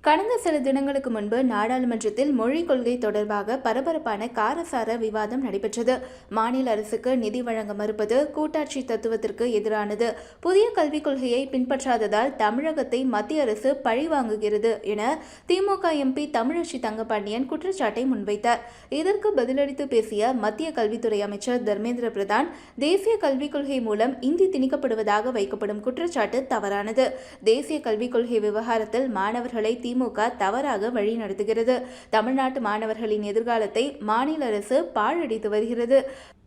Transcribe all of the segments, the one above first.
கடந்த சில தினங்களுக்கு முன்பு நாடாளுமன்றத்தில் மொழிக் கொள்கை தொடர்பாக பரபரப்பான காரசார விவாதம் நடைபெற்றது. மாநில அரசுக்கு நிதி வழங்க மறுப்பது கூட்டாட்சி தத்துவத்திற்கு எதிரானது, புதிய கல்விக் கொள்கையை பின்பற்றாததால் தமிழகத்தை மத்திய அரசு பழிவாங்குகிறது என திமுக எம்பி தமிழச்சி தங்கபாண்டியன் குற்றச்சாட்டை முன்வைத்தார். இதற்கு பதிலளித்து பேசிய மத்திய கல்வித்துறை அமைச்சர் தர்மேந்திர பிரதான், தேசிய கல்விக் கொள்கை மூலம் இந்தி திணிக்கப்படுவதாக வைக்கப்படும் குற்றச்சாட்டு தவறானது. தேசிய கல்விக் கொள்கை விவகாரத்தில் மாணவர்களை திமுக தவறாக வழி நடத்துகிறது. தமிழ்நாட்டு மாணவர்களின் எதிர்காலத்தை மாநில அரசு பாழடித்து வருகிறது.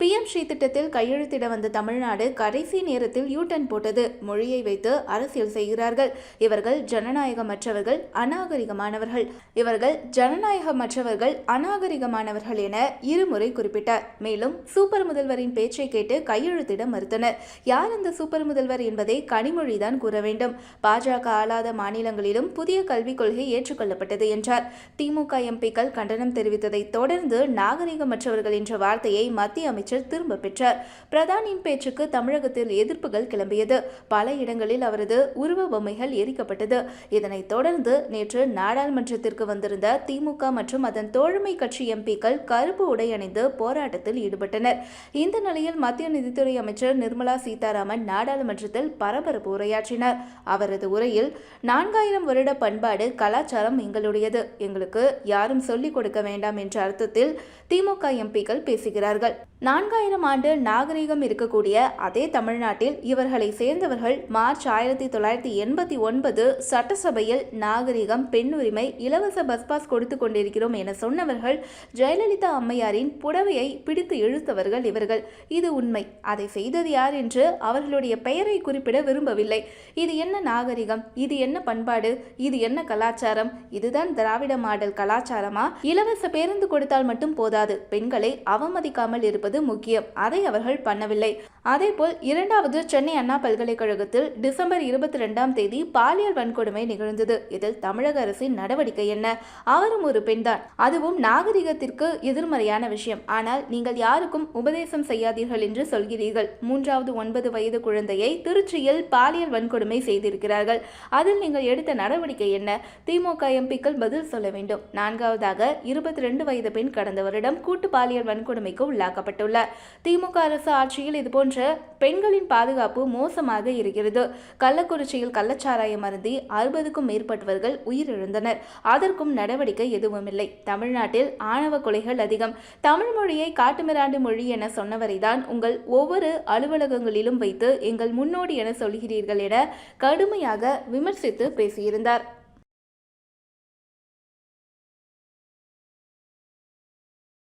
PMஸ்ரீ திட்டத்தில் கையெழுத்திட வந்த தமிழ்நாடு கடைசி நேரத்தில் யூ-டர்ன் போட்டது. மொழியை வைத்து அரசியல் செய்கிறார்கள். இவர்கள் ஜனநாயகமற்றவர்கள், அநாகரிகமானவர்கள் என இருமுறை குறிப்பிட்டார். மேலும் சூப்பர் முதல்வரின் பேச்சை கேட்டு கையெழுத்திட மறுத்தனர். யார் அந்த சூப்பர் முதல்வர் என்பதை கனிமொழிதான் கூற வேண்டும். பாஜக ஆளாத மாநிலங்களிலும் புதிய கல்விக் கொள்கை ஏற்றுக்கொள்ளப்பட்டது என்றார். திமுக எம்பிக்கள் கண்டனம் தெரிவித்ததை தொடர்ந்து நாகரிகமற்றவர்கள் என்ற வார்த்தையை மத்திய அமைச்சர் திரும்ப பெற்றார். பிரதானின் பேச்சுக்கு தமிழகத்தில் எதிர்ப்புகள் கிளம்பியது. பல இடங்களில் அவரது உருவ பொம்மைகள் எரிக்கப்பட்டது. இதனைத் தொடர்ந்து நேற்று நாடாளுமன்றத்திற்கு வந்திருந்த திமுக மற்றும் அதன் தோழமை கட்சி எம்பிக்கள் கருப்பு உடை அணிந்து போராட்டத்தில் ஈடுபட்டனர். இந்த நிலையில் மத்திய நிதித்துறை அமைச்சர் நிர்மலா சீதாராமன் நாடாளுமன்றத்தில் பரபரப்பு உரையாற்றினார். அவரது உரையில் 4000 வருட பண்பாடு கலாச்சாரம் எங்களுடையது, எங்களுக்கு யாரும் சொல்லிக் கொடுக்க வேண்டாம் என்ற அர்த்தத்தில் திமுக எம்பிக்கள் பேசுகிறார்கள். 4000 ஆண்டு நாகரிகம் இருக்கக்கூடிய அதே தமிழ்நாட்டில் இவர்களை சேர்ந்தவர்கள் மார்ச் 1989 சட்டசபையில் நாகரிகம், பெண் உரிமை, இலவச பஸ் பாஸ் கொடுத்து கொண்டிருக்கிறோம் என சொன்னவர்கள். ஜெயலலிதா அம்மையாரின் புடவையை பிடித்து இழுத்தவர்கள் இவர்கள். இது உண்மை. அதை செய்தது யார் என்று அவர்களுடைய பெயரை குறிப்பிட விரும்பவில்லை. இது என்ன நாகரிகம்? இது என்ன பண்பாடு? இது என்ன கலாச்சாரம்? இதுதான் திராவிட மாடல் கலாச்சாரமா? இலவச பேருந்து கொடுத்தால் மட்டும் போதாது, பெண்களை அவமதிக்காமல் இருப்பது முக்கியம். அதை அவர்கள் பண்ணவில்லை. அதேபோல் 2வது சென்னை அண்ணா பல்கலைக்கழகத்தில் டிசம்பர் 22ஆம் தேதி பாலியல் வன்கொடுமை நிகழ்ந்தது. இதில் தமிழக அரசின் நடவடிக்கை என்ன? அவரும் ஒரு பெண்தான். அதுவும் நாகரிகத்திற்கு எதிர்மறையான விஷயம். ஆனால் நீங்கள் யாருக்கும் உபதேசம் செய்யாதீர்கள் என்று சொல்கிறீர்கள். 3வது 9 வயது குழந்தையை திருச்சியில் பாலியல் வன்கொடுமை செய்திருக்கிறார்கள். அதில் நீங்கள் எடுத்த நடவடிக்கை என்ன? திமுக எம்பிக்கள் பதில் சொல்ல வேண்டும். 4வதாக 22 வயது பெண் கடந்த வருடம் கூட்டு பாலியல் வன்கொடுமைக்கு உள்ளாக்கப்பட்டுள்ளார். திமுக அரசு ஆட்சியில் இதுபோன்ற பெண்களின் பாதுகாப்பு மோசமாக இருக்கிறது. கள்ளக்குறிச்சியில் கள்ளச்சாராயம் அருந்தி 60க்கும் மேற்பட்டவர்கள் உயிரிழந்தனர். அதற்கும் நடவடிக்கை எதுவுமில்லை. தமிழ்நாட்டில் ஆணவ கொலைகள் அதிகம். தமிழ் மொழியை காட்டுமிராண்டு மொழி என சொன்னவரைதான் உங்கள் ஒவ்வொரு அலுவலகங்களிலும் வைத்து எங்கள் முன்னோடி என சொல்கிறீர்கள் என கடுமையாக விமர்சித்து பேசியிருந்தார்.